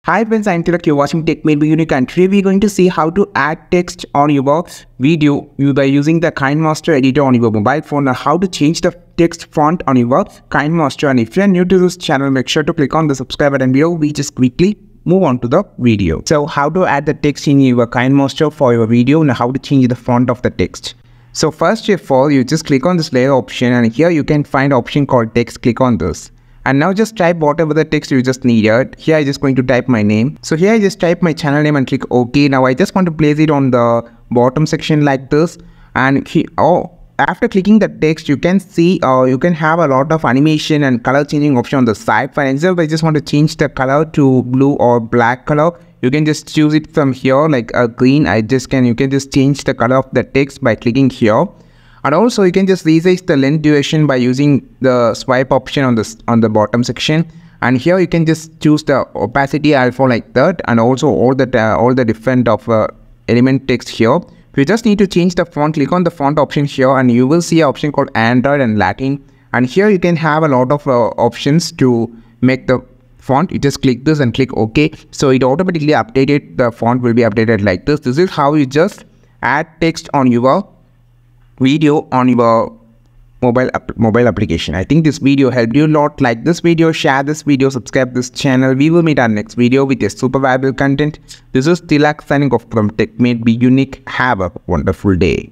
Hi friends, I'm Tilak, you're watching Tech Made by Unique, and today we're going to see how to add text on your video by using the KineMaster editor on your mobile phone, and how to change the text font on your KineMaster. And if you're new to this channel, make sure to click on the subscribe button below. We just quickly move on to the video. So how to add the text in your KineMaster for your video and how to change the font of the text. So first of all, you just click on this layer option, and here you can find option called text. Click on this. And now just type whatever the text you just needed. Here I just going to type my name. So here I just type my channel name and click OK. Now I just want to place it on the bottom section like this. And after clicking the text, you can see you can have a lot of animation and color changing option on the side. For example, I just want to change the color to blue or black color. You can just choose it from here like a green. You can just change the color of the text by clicking here. And also you can just resize the length duration by using the swipe option on the bottom section. And here you can just choose the opacity alpha like that, and also all the different of element text here. You just need to change the font. Click on the font option here, and you will see an option called Android and Latin. And here you can have a lot of options to make the font. You just click this and click OK. So it automatically updated. The font will be updated like this. This is how you just add text on your video on your mobile application. I think this video helped you a lot. Like this video, share this video, subscribe this channel. We will meet our next video with a super valuable content. This is Tilak signing off from Tech Made by Unique. Have a wonderful day.